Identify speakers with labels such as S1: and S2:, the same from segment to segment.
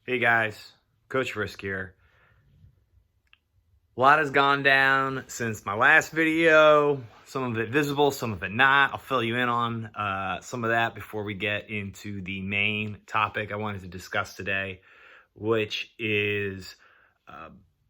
S1: Hey guys, Coach Frisk here. A lot has gone down since my last video, some of it visible, some of it not. I'll fill you in on some of that before we get into the main topic I wanted to discuss today, which is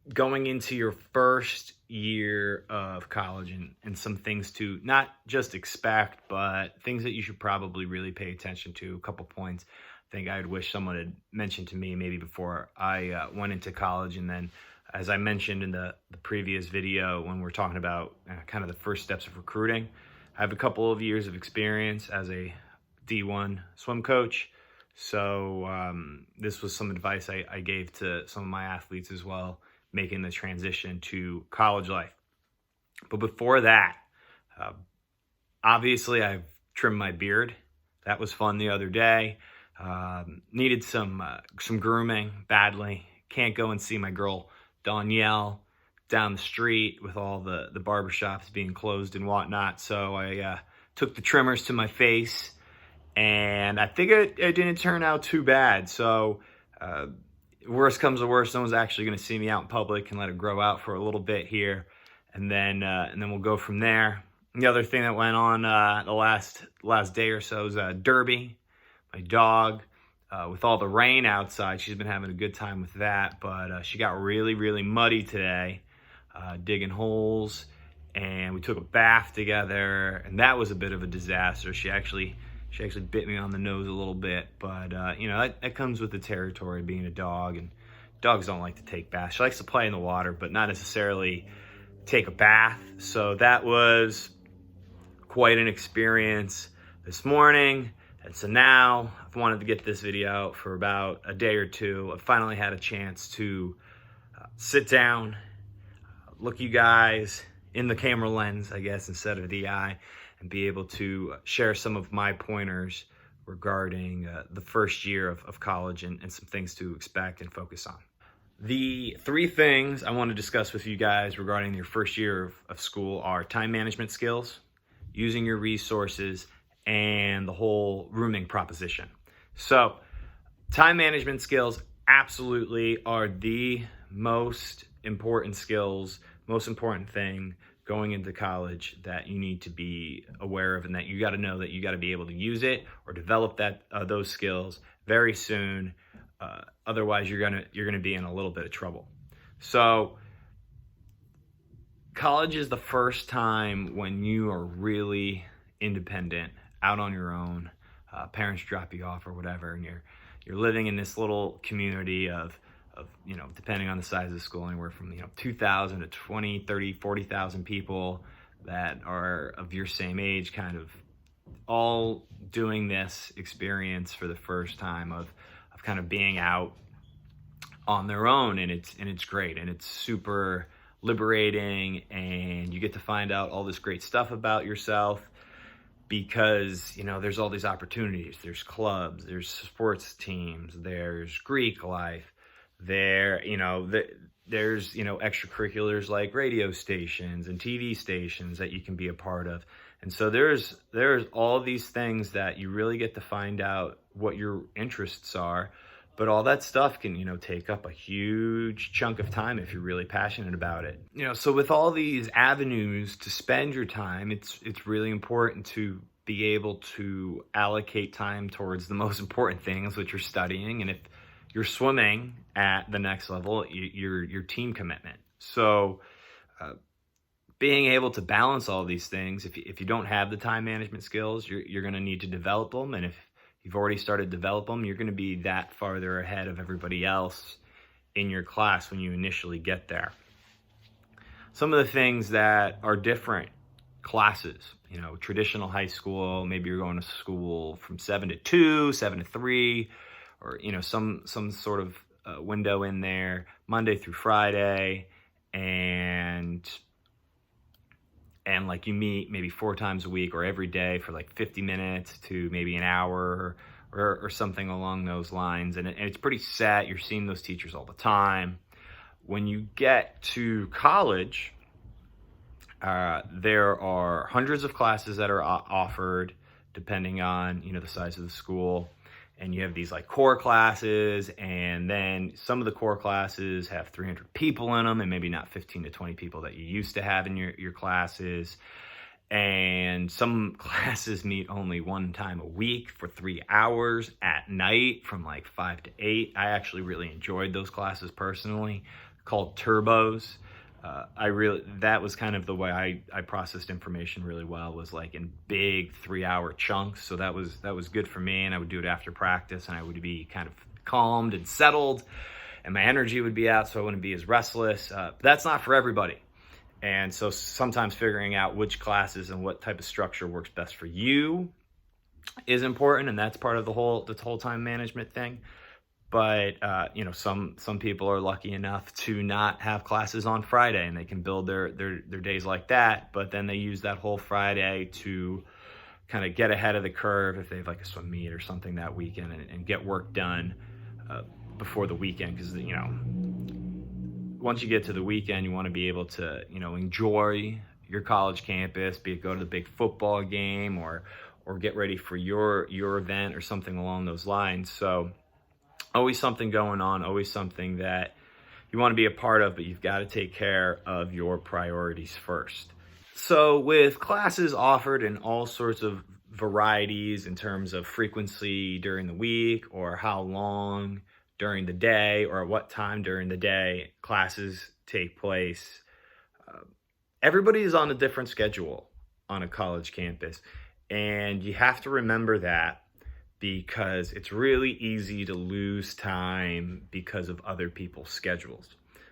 S1: going into your first year of college and some things to not just expect, but things that you should probably really pay attention to. A couple points I think I would wish someone had mentioned to me maybe before I went into college. And then, as I mentioned in the previous video, when we're talking about kind of the first steps of recruiting, I have a couple of years of experience as a D1 swim coach. So this was some advice I gave to some of my athletes as well, making the transition to college life. But before that, obviously I've trimmed my beard. That was fun the other day. Needed some grooming badly. Can't go and see my girl Danielle down the street with all the barbershops being closed and whatnot. So I took the trimmers to my face, and I think it didn't turn out too bad. So worst comes to worst, someone's actually going to see me out in public and let it grow out for a little bit here, and then we'll go from there. The other thing that went on the last day or so is Derby, my dog. With all the rain outside, she's been having a good time with that, but she got really muddy today, digging holes, and we took a bath together, and that was a bit of a disaster. She actually bit me on the nose a little bit, but that comes with the territory of being a dog, and dogs don't like to take baths. She likes to play in the water, but not necessarily take a bath. So that was quite an experience this morning. And so now I've wanted to get this video out for about a day or two. I finally had a chance to sit down, look you guys in the camera lens, I guess, instead of the eye, and be able to share some of my pointers regarding the first year of college and some things to expect and focus on. The three things I want to discuss with you guys regarding your first year of school are time management skills, using your resources, and the whole rooming proposition. So time management skills absolutely are the most important skills, most important thing going into college that you need to be aware of, and that you got to know that you got to be able to use it or develop those skills very soon. Otherwise, you're gonna be in a little bit of trouble. So college is the first time when you are really independent, out on your own. Parents drop you off or whatever, and you're living in this little community of depending on the size of the school, anywhere from 2,000 to 20, 30, 40,000 people that are of your same age, kind of all doing this experience for the first time of kind of being out on their own, and it's great, and it's super liberating, and you get to find out all this great stuff about yourself. Because there's all these opportunities. There's clubs, there's sports teams, there's Greek life, there's extracurriculars like radio stations and TV stations that you can be a part of. And so there's all these things that you really get to find out what your interests are. But all that stuff can, take up a huge chunk of time if you're really passionate about it. So with all these avenues to spend your time, it's really important to be able to allocate time towards the most important things, which you're studying. And if you're swimming at the next level, your team commitment. So being able to balance all these things, if you don't have the time management skills, you're going to need to develop them. And if you've already started to develop them, you're going to be that farther ahead of everybody else in your class when you initially get there. Some of the things that are different classes, traditional high school, maybe you're going to school from 7 to 2, 7 to 3, or, some sort of window in there, Monday through Friday, and like you meet maybe 4 times a week or every day for like 50 minutes to maybe an hour or something along those lines. And it's pretty set. You're seeing those teachers all the time. When you get to college, there are hundreds of classes that are offered depending on, the size of the school. and you have these like core classes, and then some of the core classes have 300 people in them and maybe not 15 to 20 people that you used to have in your classes. And some classes meet only one time a week for 3 hours at night from like 5 to 8. I actually really enjoyed those classes personally, called turbos. That was kind of the way I processed information really well, was like in big 3-hour chunks. So that was good for me, and I would do it after practice, and I would be kind of calmed and settled, and my energy would be out, so I wouldn't be as restless. That's not for everybody. And so sometimes figuring out which classes and what type of structure works best for you is important, and that's part of the whole time management thing. But some people are lucky enough to not have classes on Friday, and they can build their days like that. But then they use that whole Friday to kind of get ahead of the curve if they have like a swim meet or something that weekend, and get work done before the weekend. Because once you get to the weekend, you want to be able to enjoy your college campus, be it go to the big football game or get ready for your event or something along those lines. So always something going on, always something that you want to be a part of, but you've got to take care of your priorities first. So with classes offered in all sorts of varieties in terms of frequency during the week, or how long during the day, or at what time during the day classes take place, everybody is on a different schedule on a college campus. And you have to remember that, because it's really easy to lose time because of other people's schedules.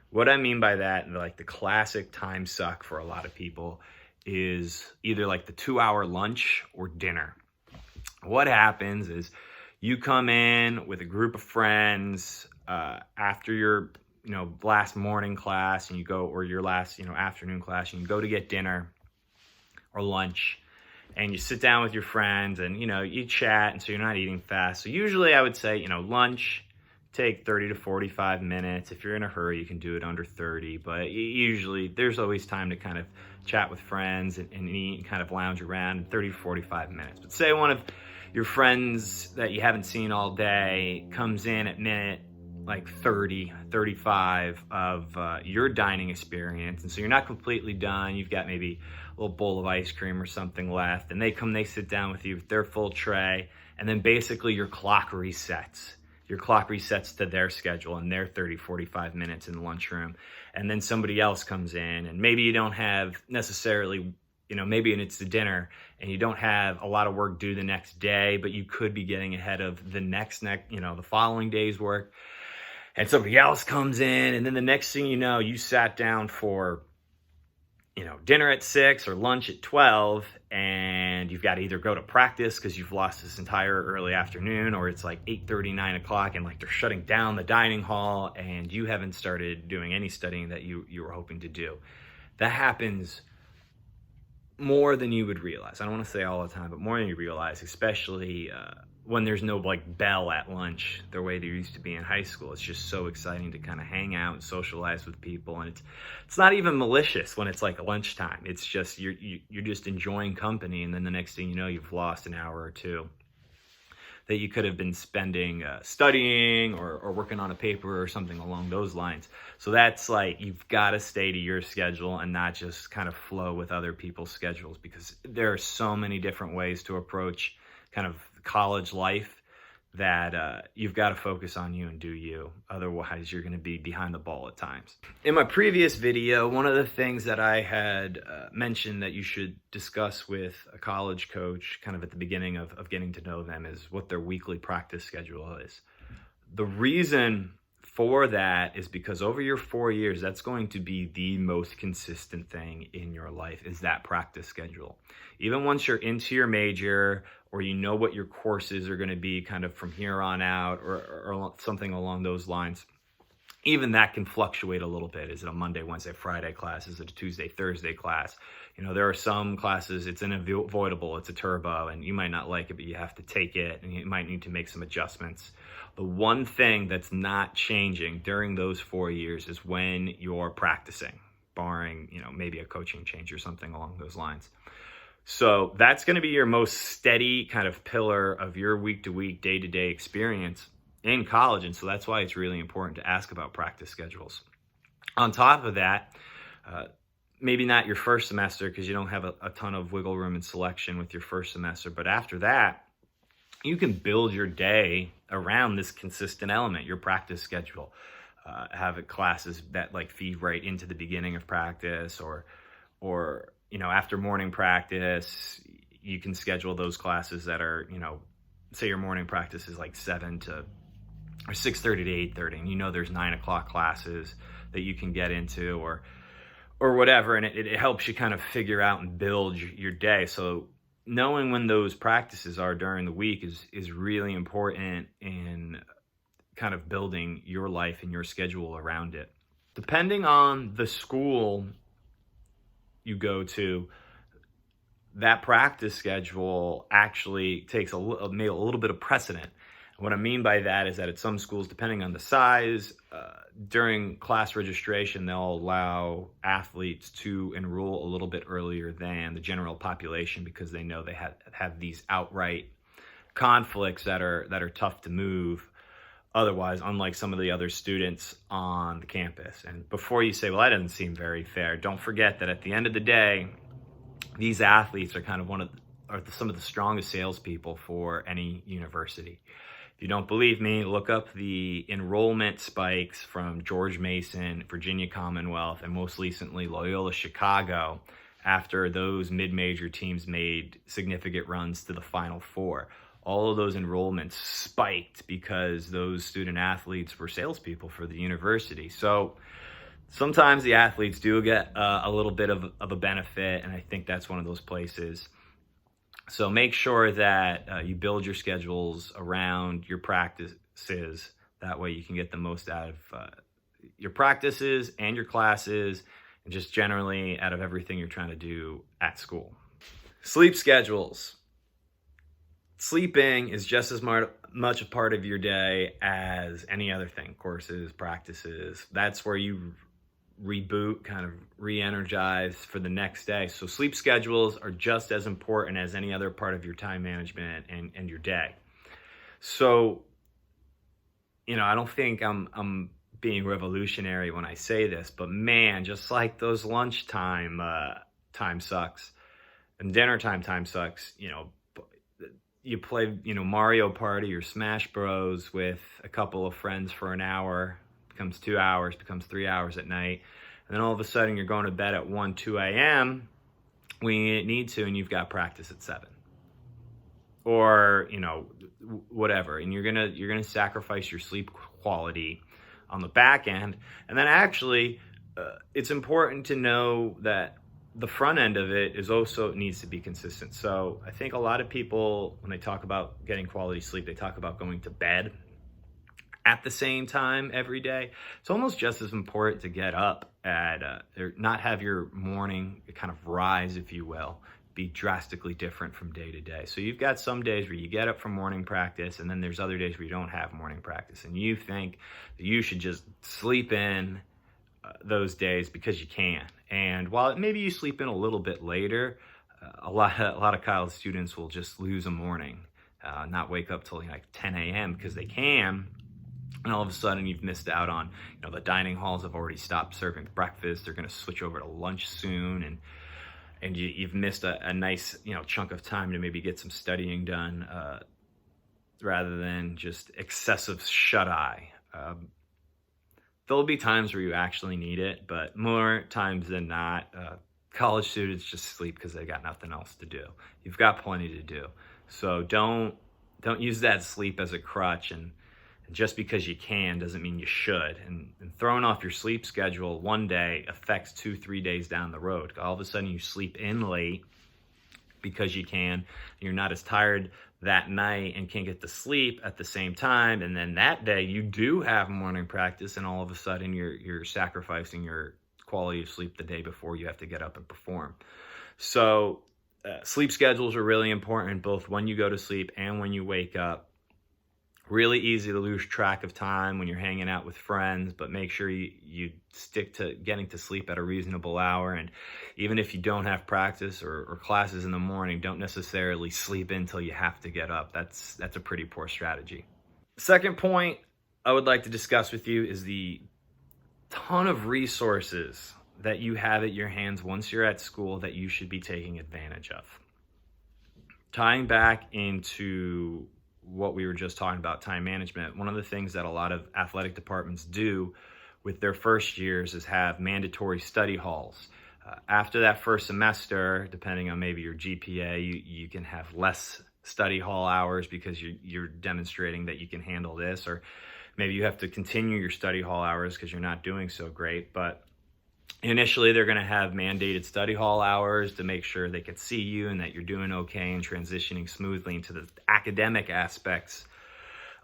S1: What I mean by that, like the classic time suck for a lot of people, is either like the 2-hour lunch or dinner. What happens is you come in with a group of friends after your last morning class, and you go, or your last afternoon class, and you go to get dinner or lunch. And you sit down with your friends, and you chat, and so you're not eating fast. So usually I would say lunch, take 30 to 45 minutes. If you're in a hurry, you can do it under 30, but usually there's always time to kind of chat with friends and eat and kind of lounge around in 30 to 45 minutes. But say one of your friends that you haven't seen all day comes in at minute like 30, 35 of your dining experience, and so you're not completely done. You've got maybe a little bowl of ice cream or something left, and they sit down with you with their full tray, and then basically your clock resets to their schedule and their 30, 45 minutes in the lunchroom. And then somebody else comes in, and maybe you don't have necessarily, maybe it's the dinner and you don't have a lot of work due the next day, but you could be getting ahead of the the following day's work. And somebody else comes in, and then the next thing you know, you sat down for dinner at 6 or lunch at 12, and you've got to either go to practice because you've lost this entire early afternoon, or it's like 8:30, 9 o'clock, and like they're shutting down the dining hall, and you haven't started doing any studying that you were hoping to do. That happens more than you would realize. I don't want to say all the time, but more than you realize, especially when there's no like bell at lunch the way there used to be in high school. It's just so exciting to kind of hang out and socialize with people, and it's not even malicious when it's like lunchtime. It's just you're just enjoying company, and then the next thing you know, you've lost an hour or two that you could have been spending studying or working on a paper or something along those lines. So that's like, you've got to stay to your schedule and not just kind of flow with other people's schedules, because there are so many different ways to approach kind of college life that you've got to focus on you and do you. Otherwise, you're going to be behind the ball at times. In my previous video, one of the things that I had mentioned that you should discuss with a college coach kind of at the beginning of getting to know them is what their weekly practice schedule is. The reason for that is because over your 4 years, that's going to be the most consistent thing in your life, is that practice schedule. Even once you're into your major, or you know what your courses are going to be kind of from here on out, or something along those lines, even that can fluctuate a little bit. Is it a Monday, Wednesday, Friday class? Is it a Tuesday, Thursday class? There are some classes, it's unavoidable, it's a turbo, and you might not like it, but you have to take it, and you might need to make some adjustments. The one thing that's not changing during those 4 years is when you're practicing, barring, maybe a coaching change or something along those lines. So that's going to be your most steady kind of pillar of your week-to-week, day-to-day experience in college. And so that's why it's really important to ask about practice schedules. On top of that, maybe not your first semester because you don't have a ton of wiggle room and selection with your first semester, but after that, you can build your day around this consistent element, your practice schedule. Have classes that like feed right into the beginning of practice, or after morning practice, you can schedule those classes that are, say your morning practice is like 7 to or 6:30 to 8:30, and there's 9 o'clock classes that you can get into, or whatever, and it helps you kind of figure out and build your day. So knowing when those practices are during the week is really important in kind of building your life and your schedule around it. Depending on the school you go to, that practice schedule actually takes a little bit of precedent. What I mean by that is that at some schools, depending on the size, during class registration, they'll allow athletes to enroll a little bit earlier than the general population because they know they have these outright conflicts that are tough to move otherwise, unlike some of the other students on the campus. And before you say, well, that doesn't seem very fair, don't forget that at the end of the day, these athletes are kind of some of the strongest salespeople for any university. If you don't believe me, look up the enrollment spikes from George Mason, Virginia Commonwealth, and most recently Loyola Chicago after those mid-major teams made significant runs to the Final Four. All of those enrollments spiked because those student athletes were salespeople for the university. So sometimes the athletes do get a little bit of a benefit, and I think that's one of those places. So make sure that you build your schedules around your practices. That way you can get the most out of your practices and your classes, and just generally out of everything you're trying to do at school. Sleep schedules. Sleeping is just as much a part of your day as any other thing, courses, practices. That's where you reboot, kind of re-energize for the next day. So sleep schedules are just as important as any other part of your time management and your day. So, I don't think I'm being revolutionary when I say this, but man, just like those lunchtime time sucks and dinner time sucks, you play, Mario Party or Smash Bros with a couple of friends for an hour, becomes 2 hours, becomes 3 hours at night. And then all of a sudden you're going to bed at 1, 2 a.m. when you need to, and you've got practice at 7. Or, whatever. And you're gonna sacrifice your sleep quality on the back end. And then actually, it's important to know that the front end of it is also needs to be consistent. So I think a lot of people, when they talk about getting quality sleep, they talk about going to bed at the same time every day. It's almost just as important to get up or not have your morning kind of rise, if you will, be drastically different from day to day. So you've got some days where you get up from morning practice, and then there's other days where you don't have morning practice, and you think that you should just sleep in those days because you can. And while maybe you sleep in a little bit later, a lot of college students will just lose a morning, not wake up till like 10 a.m. because they can. And all of a sudden you've missed out on, the dining halls have already stopped serving breakfast. They're going to switch over to lunch soon. And you've missed a nice, chunk of time to maybe get some studying done rather than just excessive shut-eye. There'll be times where you actually need it, but more times than not, college students just sleep because they got nothing else to do. You've got plenty to do. So don't use that sleep as a crutch, and just because you can doesn't mean you should. And throwing off your sleep schedule one day affects 2-3 days down the road. All of a sudden you sleep in late because you can, you're not as tired that night and can't get to sleep at the same time, and then that day you do have morning practice, and all of a sudden you're sacrificing your quality of sleep the day before you have to get up and perform. So sleep schedules are really important, both when you go to sleep and when you wake up. Really easy to lose track of time when you're hanging out with friends, but make sure you stick to getting to sleep at a reasonable hour. And even if you don't have practice or classes in the morning, don't necessarily sleep until you have to get up. That's a pretty poor strategy. Second point I would like to discuss with you is the ton of resources that you have at your hands once you're at school that you should be taking advantage of. Tying back into what we were just talking about, time management, one of the things that a lot of athletic departments do with their first years is have mandatory study halls. After that first semester, depending on maybe your GPA, you can have less study hall hours because you're demonstrating that you can handle this, or maybe you have to continue your study hall hours because you're not doing so great. But initially, they're going to have mandated study hall hours to make sure they can see you and that you're doing okay and transitioning smoothly into the academic aspects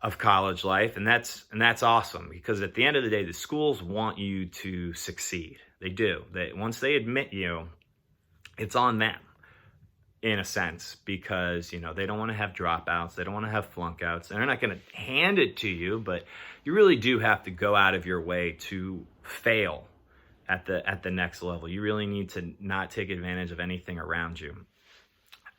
S1: of college life. And that's awesome, because at the end of the day, the schools want you to succeed. They do. Once they admit you, it's on them in a sense, because they don't want to have dropouts, they don't want to have flunkouts, and they're not going to hand it to you, but you really do have to go out of your way to fail at the next level. You really need to not take advantage of anything around you.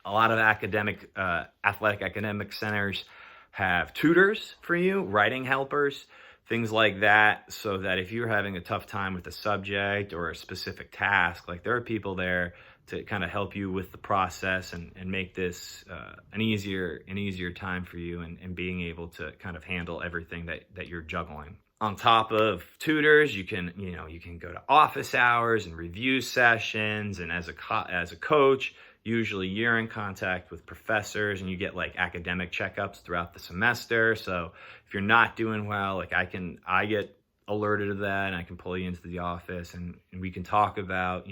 S1: A lot of athletic academic centers have tutors for you, writing helpers, things like that, so that if you're having a tough time with a subject or a specific task, like there are people there to kind of help you with the process and make this an easier time for you and being able to kind of handle everything that you're juggling. On top of tutors, you can go to office hours and review sessions, and as a coach, usually you're in contact with professors and you get like academic checkups throughout the semester. So if you're not doing well, like I get alerted to that, and I can pull you into the office and we can talk about,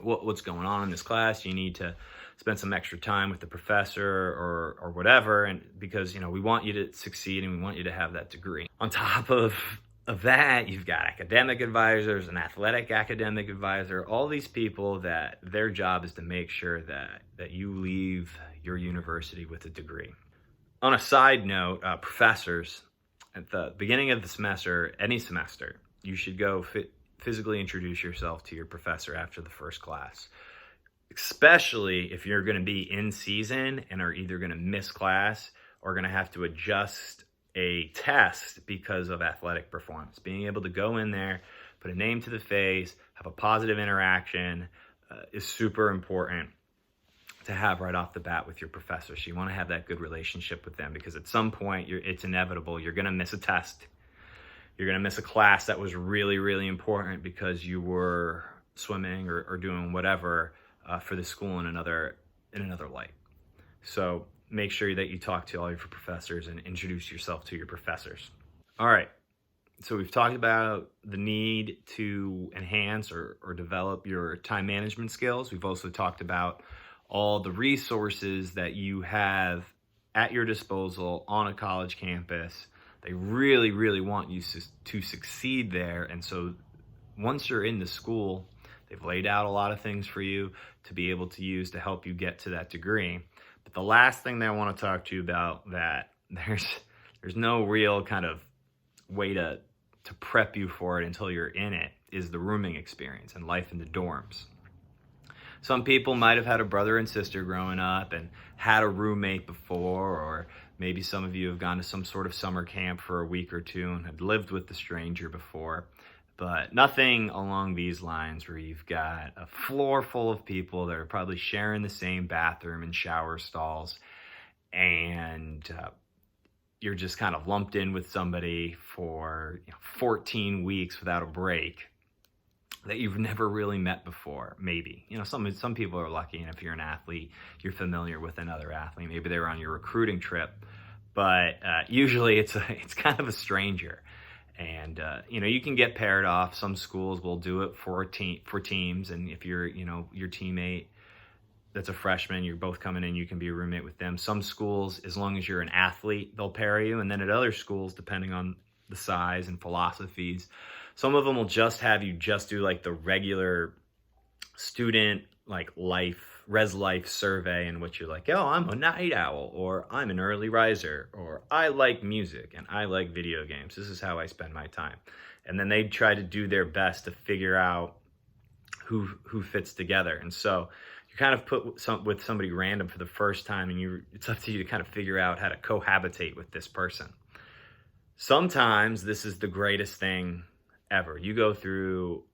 S1: what's going on in this class. You need to spend some extra time with the professor or whatever, and because we want you to succeed and we want you to have that degree. On top of that, you've got academic advisors, an athletic academic advisor, all these people that their job is to make sure that you leave your university with a degree. On a side note, professors, at the beginning of the semester, any semester, you should go physically introduce yourself to your professor after the first class, especially if you're going to be in season and are either going to miss class or going to have to adjust a test because of athletic performance. Being able to go in there, put a name to the face, have a positive interaction is super important to have right off the bat with your professor. So you want to have that good relationship with them, because at some point it's inevitable. You're going to miss a test. You're going to miss a class that was really, really important because you were swimming or doing whatever for the school in another light. So make sure that you talk to all your professors and introduce yourself to your professors. All right. So we've talked about the need to enhance or develop your time management skills. We've also talked about all the resources that you have at your disposal on a college campus. They really, really want you to succeed there. And so once you're in the school, they've laid out a lot of things for you to be able to use to help you get to that degree. But the last thing that I want to talk to you about, that there's no real kind of way to prep you for it until you're in it, is the rooming experience and life in the dorms. Some people might have had a brother and sister growing up and had a roommate before, or maybe some of you have gone to some sort of summer camp for a week or two and had lived with the stranger before. But nothing along these lines where you've got a floor full of people that are probably sharing the same bathroom and shower stalls, and you're just kind of lumped in with somebody for 14 weeks without a break that you've never really met before. Maybe some people are lucky, and if you're an athlete, you're familiar with another athlete. Maybe they were on your recruiting trip, but usually it's kind of a stranger. And you can get paired off. Some schools will do it for teams, and if you're your teammate that's a freshman, you're both coming in, you can be a roommate with them. Some schools, as long as you're an athlete, they'll pair you. And then at other schools, depending on the size and philosophies, some of them will just have you just do like the regular student like life res life survey in which you're like, oh, I'm a night owl, or I'm an early riser, or I like music and I like video games. This is how I spend my time. And then they try to do their best to figure out who fits together. And so you kind of put with somebody random for the first time, and it's up to you to kind of figure out how to cohabitate with this person. Sometimes this is the greatest thing ever. You go through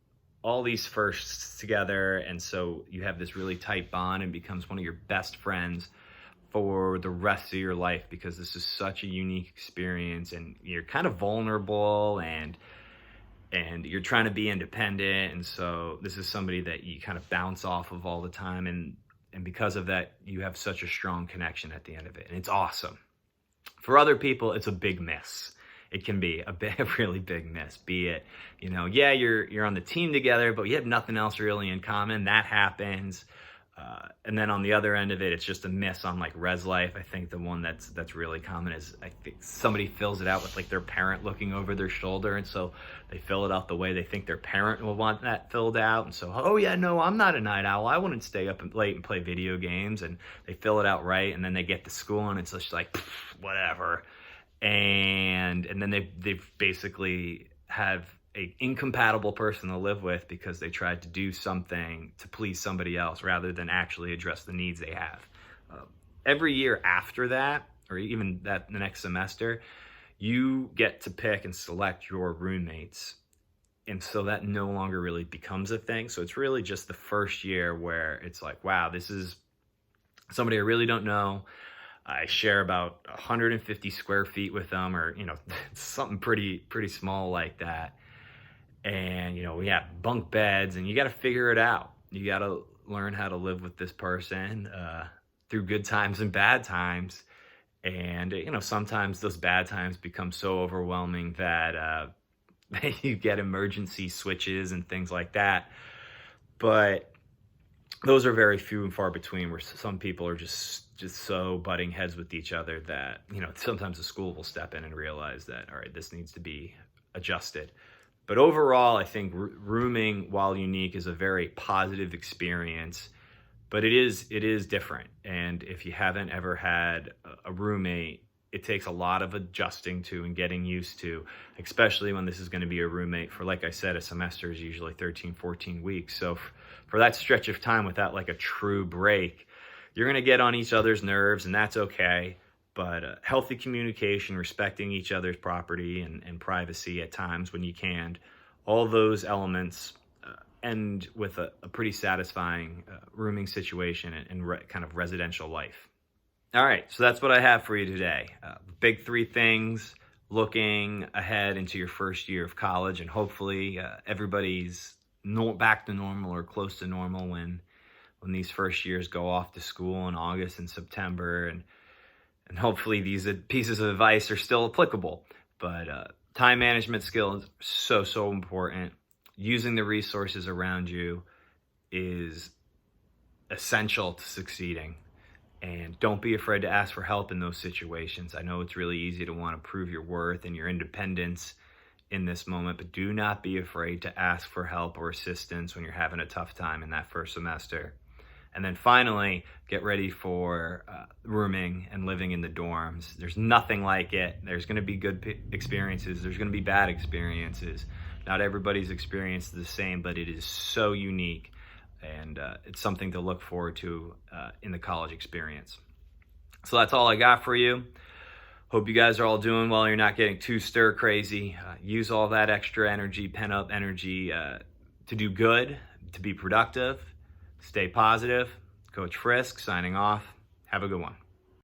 S1: all these firsts together, and so you have this really tight bond and becomes one of your best friends for the rest of your life, because this is such a unique experience, and you're kind of vulnerable, and you're trying to be independent. And so this is somebody that you kind of bounce off of all the time. And because of that, you have such a strong connection at the end of it. And it's awesome. For other people, it's a big miss. It can be a really big miss. Be it, yeah, you're on the team together, but you have nothing else really in common. That happens. And then on the other end of it, it's just a miss on like res life. I think the one that's really common is, I think somebody fills it out with like their parent looking over their shoulder. And so they fill it out the way they think their parent will want that filled out. And so, oh yeah, no, I'm not a night owl. I wouldn't stay up late and play video games. And they fill it out right. And then they get to school and it's just like, whatever. And then they've basically have an incompatible person to live with because they tried to do something to please somebody else rather than actually address the needs they have. Every year after that, or even the next semester, you get to pick and select your roommates. And so that no longer really becomes a thing. So it's really just the first year where it's like, wow, this is somebody I really don't know. I share about 150 square feet with them, or, something pretty small like that. And, we have bunk beds, and you got to figure it out. You got to learn how to live with this person through good times and bad times. And, sometimes those bad times become so overwhelming that you get emergency switches and things like that. But those are very few and far between, where some people are just so butting heads with each other that, sometimes the school will step in and realize that, all right, this needs to be adjusted. But overall, I think rooming, while unique, is a very positive experience, but it is different. And if you haven't ever had a roommate, it takes a lot of adjusting to and getting used to, especially when this is going to be a roommate for, like I said, a semester is usually 13, 14 weeks. So for that stretch of time without like a true break, you're going to get on each other's nerves, and that's okay. But healthy communication, respecting each other's property and privacy at times when you can, all those elements end with a pretty satisfying rooming situation and kind of residential life. All right, so that's what I have for you today. Big three things looking ahead into your first year of college, and hopefully everybody's back to normal or close to normal when these first years go off to school in August and September, and hopefully these pieces of advice are still applicable. But time management skills, so important. Using the resources around you is essential to succeeding. And don't be afraid to ask for help in those situations. I know it's really easy to want to prove your worth and your independence in this moment, but do not be afraid to ask for help or assistance when you're having a tough time in that first semester. And then finally, get ready for rooming and living in the dorms. There's nothing like it. There's going to be good experiences. There's going to be bad experiences. Not everybody's experience is the same, but it is so unique. And it's something to look forward to in the college experience. So that's all I got for you. Hope you guys are all doing well. You're not getting too stir crazy. Use all that extra energy, pent up energy to do good, to be productive. Stay positive. Coach Frisk signing off. Have a good one.